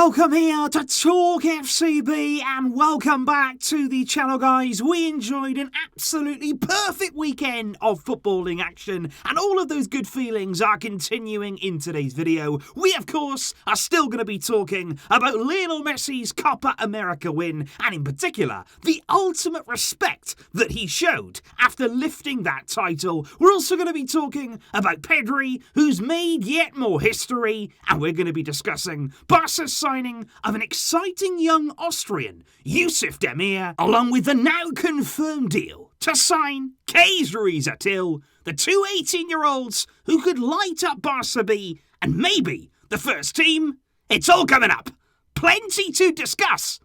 Welcome here to Talk FCB and welcome back to the channel, guys. We enjoyed an absolutely perfect weekend of footballing action and all of those good feelings are continuing in today's video. We, of course, are still going to be talking about Lionel Messi's Copa America win and in particular, the ultimate respect that he showed after lifting that title. We're also going to be talking about Pedri, who's made yet more history, and we're going to be discussing Barca's signing of an exciting young Austrian, Yusuf Demir, along with the now confirmed deal to sign Kays Ruiz-Atil, the two 18-year-olds who could light up Barca B and maybe the first team. It's all coming up. Plenty to discuss.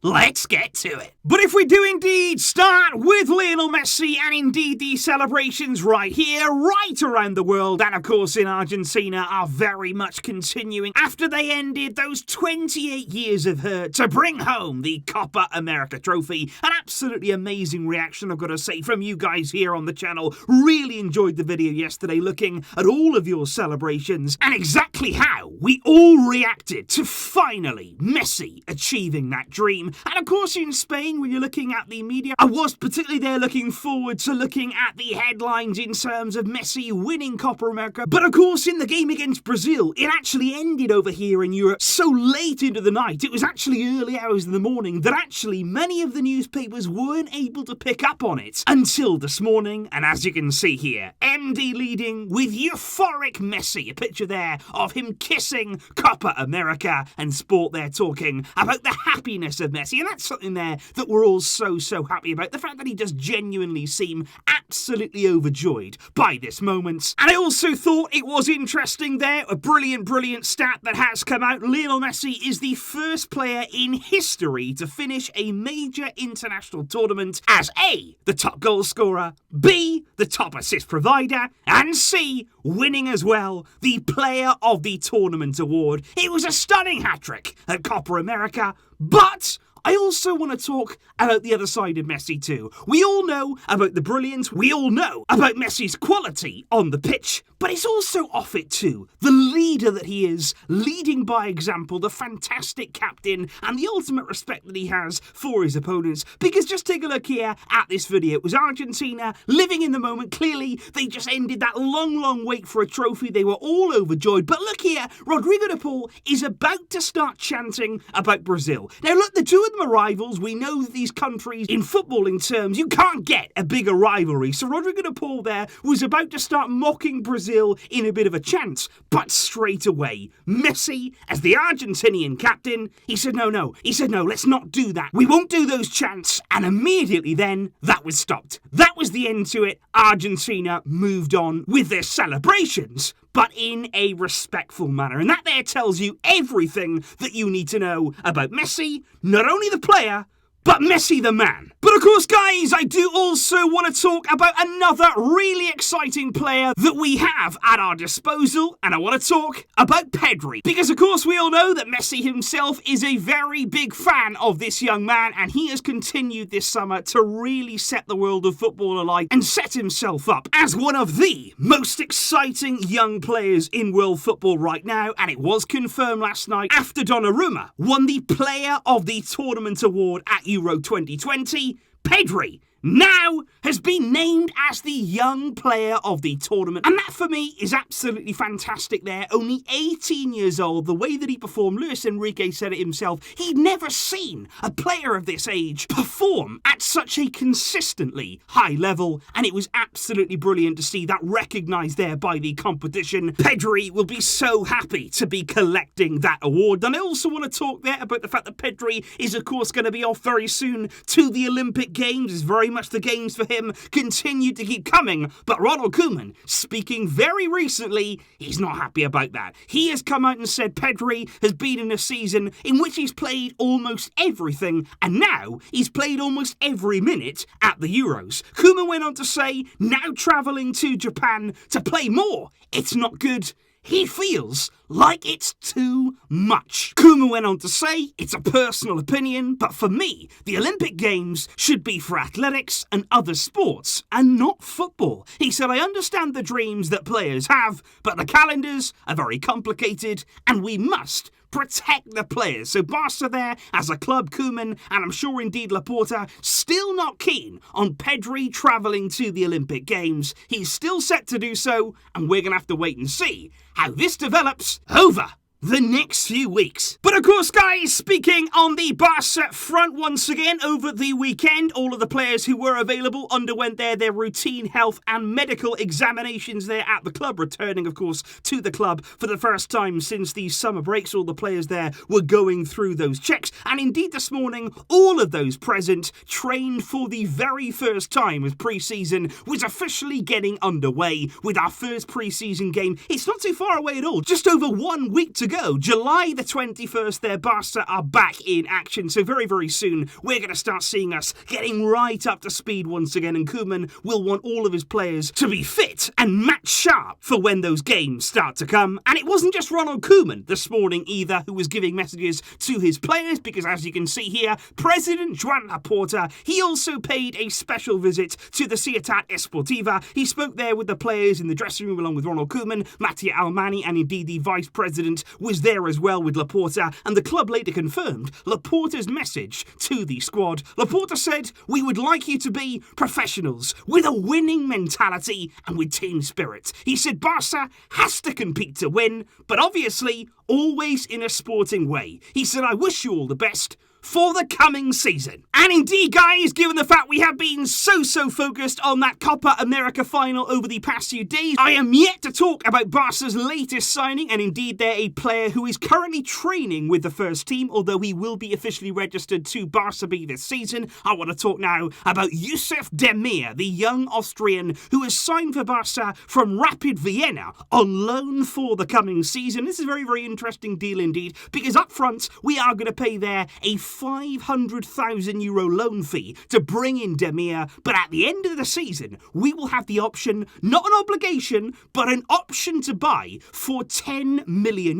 Let's get to it. But if we do indeed start with Lionel Messi and indeed the celebrations right here, right around the world, and of course in Argentina are very much continuing after they ended those 28 years of hurt to bring home the Copa America trophy. An absolutely amazing reaction, I've got to say, from you guys here on the channel. Really enjoyed the video yesterday looking at all of your celebrations and exactly how we all reacted to finally Messi achieving that dream. And of course in Spain, when you're looking at the media, I was particularly there looking forward to looking at the headlines in terms of Messi winning Copa America. But of course in the game against Brazil, it actually ended over here in Europe so late into the night. It was actually early hours in the morning that actually many of the newspapers weren't able to pick up on it until this morning. And as you can see here, MD leading with euphoric Messi. A picture there of him kissing Copa America, and Sport there talking about the happiness of Messi. And that's something there that we're all so happy about. The fact that he does genuinely seem absolutely overjoyed by this moment. And I also thought it was interesting there, a brilliant stat that has come out. Lionel Messi is the first player in history to finish a major international tournament as A, the top goal scorer, B, the top assist provider, and C, winning as well the Player of the Tournament award. It was a stunning hat-trick at Copa America, but I also want to talk about the other side of Messi too. We all know about the brilliance, we all know about Messi's quality on the pitch, but it's also off it too. The leader that he is, leading by example, the fantastic captain, and the ultimate respect that he has for his opponents. Because just take a look here at this video. It was Argentina living in the moment. Clearly, they just ended that long wait for a trophy. They were all overjoyed. But look here, Rodrigo de Paul is about to start chanting about Brazil. Now look, the two of them are rivals. We know that these countries, in footballing terms, you can't get a bigger rivalry. So Rodrigo de Paul there was about to start mocking Brazil in a bit of a chant, but straight away, Messi, as the Argentinian captain, he said no. He said no, let's not do that. We won't do those chants. And immediately then, that was stopped. That was the end to it. Argentina moved on with their celebrations, but in a respectful manner. And that there tells you everything that you need to know about Messi, not only the player, but Messi the man. But of course, guys, I do also want to talk about another really exciting player that we have at our disposal, and I want to talk about Pedri. Because of course, we all know that Messi himself is a very big fan of this young man, and he has continued this summer to really set the world of football alight and set himself up as one of the most exciting young players in world football right now. And it was confirmed last night after Donnarumma won the Player of the Tournament award at Euro 2020, Pedri now has been named as the young player of the tournament. And that for me is absolutely fantastic there. Only 18 years old, the way that he performed, Luis Enrique said it himself, he'd never seen a player of this age perform at such a consistently high level. And it was absolutely brilliant to see that recognised there by the competition. Pedri will be so happy to be collecting that award. And I also want to talk there about the fact that Pedri is of course going to be off very soon to the Olympic Games. It's very much the games for him continue to keep coming, but Ronald Koeman, speaking very recently, he's not happy about that. He has come out and said Pedri has been in a season in which he's played almost everything, and now he's played almost every minute at the Euros. Koeman went on to say, now travelling to Japan to play more, it's not good. He feels like it's too much. Koeman went on to say, it's a personal opinion, but for me, the Olympic Games should be for athletics and other sports, and not football. He said, I understand the dreams that players have, but the calendars are very complicated, and we must protect the players. So Barca there as a club, Koeman, and I'm sure indeed Laporta, still not keen on Pedri travelling to the Olympic Games. He's still set to do so, and we're going to have to wait and see how this develops over the next few weeks. But of course, guys, speaking on the Barca front once again over the weekend, all of the players who were available underwent their routine health and medical examinations there at the club, returning, of course, to the club for the first time since the summer breaks. All the players there were going through those checks, and indeed this morning, all of those present trained for the very first time as pre-season was officially getting underway with our first pre-season game. It's not too far away at all, just over 1 week to go. July the 21st there, Barca are back in action, so very, very soon we're going to start seeing us getting right up to speed once again, and Koeman will want all of his players to be fit and match sharp for when those games start to come. And it wasn't just Ronald Koeman this morning either who was giving messages to his players, because as you can see here, President Joan Laporta, he also paid a special visit to the Ciutat Esportiva. He spoke there with the players in the dressing room along with Ronald Koeman, Mattia Almani, and indeed the vice president was there as well with Laporta, and the club later confirmed Laporta's message to the squad. Laporta said, "We would like you to be professionals with a winning mentality and with team spirit." He said Barca has to compete to win, but obviously always in a sporting way. He said, "I wish you all the best for the coming season." And indeed, guys, given the fact we have been so focused on that Copa America final over the past few days, I am yet to talk about Barca's latest signing, and indeed they're a player who is currently training with the first team, although he will be officially registered to Barca B this season. I want to talk now about Yusuf Demir, the young Austrian who has signed for Barca from Rapid Vienna on loan for the coming season. This is a very, very interesting deal indeed, because up front we are going to pay there a €500,000 loan fee to bring in Demir, but at the end of the season we will have the option, not an obligation, but an option to buy for €10 million.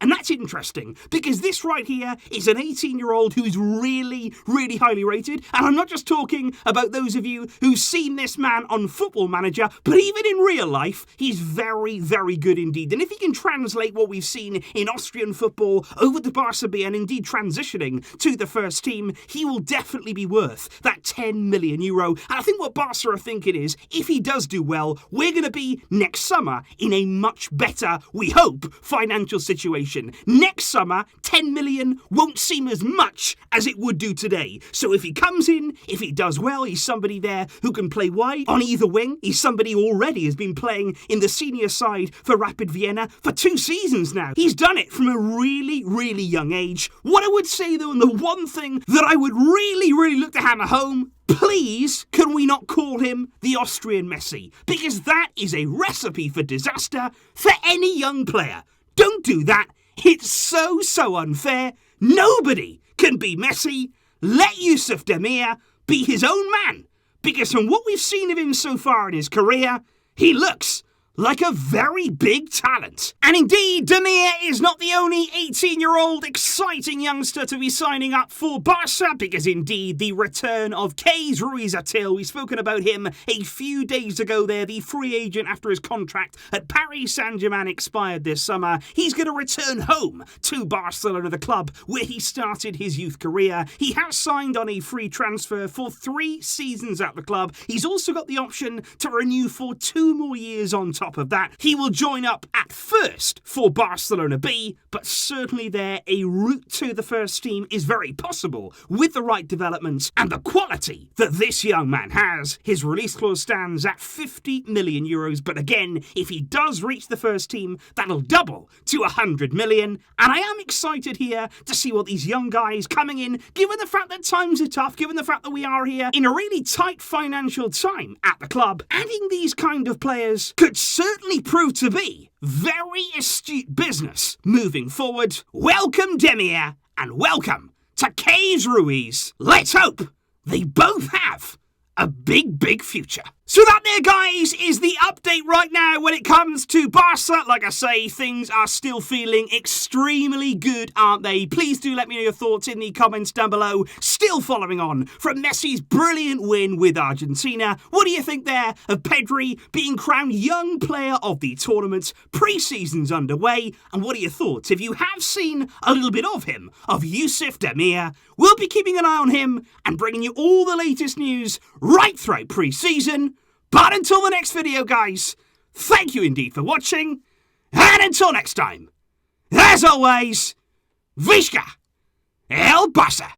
And that's interesting because this right here is an 18-year-old who's really, really highly rated, and I'm not just talking about those of you who've seen this man on Football Manager, but even in real life he's very, very good indeed. And if he can translate what we've seen in Austrian football over to Barca B and indeed transitioning to the first team, he will definitely be worth that €10 million. And I think what Barca are thinking is, if he does do well, we're going to be next summer in a much better, we hope, financial situation. Next summer, 10 million won't seem as much as it would do today. So if he comes in, if he does well, he's somebody there who can play wide on either wing. He's somebody who already has been playing in the senior side for Rapid Vienna for 2 seasons now. He's done it from a really, really young age. What I would say though, and the one thing that I would really, really look to hammer home, please, can we not call him the Austrian Messi? Because that is a recipe for disaster for any young player. Don't do that. It's so unfair. Nobody can be Messi. Let Yusuf Demir be his own man. Because from what we've seen of him so far in his career, he looks like a very big talent. And indeed, Demir is not the only 18-year-old exciting youngster to be signing up for Barca, because indeed the return of Kays Ruiz-Atil, we've spoken about him a few days ago there, the free agent after his contract at Paris Saint-Germain expired this summer. He's going to return home to Barcelona, the club where he started his youth career. He has signed on a free transfer for 3 seasons at the club. He's also got the option to renew for 2 more years on top of that. He will join up at first for Barcelona B, but certainly there a route to the first team is very possible with the right developments and the quality that this young man has. His release clause stands at €50 million, but again, if he does reach the first team, that'll double to 100 million. And I am excited here to see what these young guys coming in, given the fact that times are tough, given the fact that we are here in a really tight financial time at the club, adding these kind of players could certainly prove to be very astute business moving forward. Welcome Demir, and welcome to Kays Ruiz. Let's hope they both have a big future. So that there, guys, is the update right now when it comes to Barca. Like I say, things are still feeling extremely good, aren't they? Please do let me know your thoughts in the comments down below. Still following on from Messi's brilliant win with Argentina. What do you think there of Pedri being crowned Young Player of the Tournament? Pre-season's underway. And what are your thoughts if you have seen a little bit of him, of Yusuf Demir? We'll be keeping an eye on him and bringing you all the latest news right throughout pre-season. But until the next video, guys, thank you indeed for watching, and until next time, as always, Visca El Barça!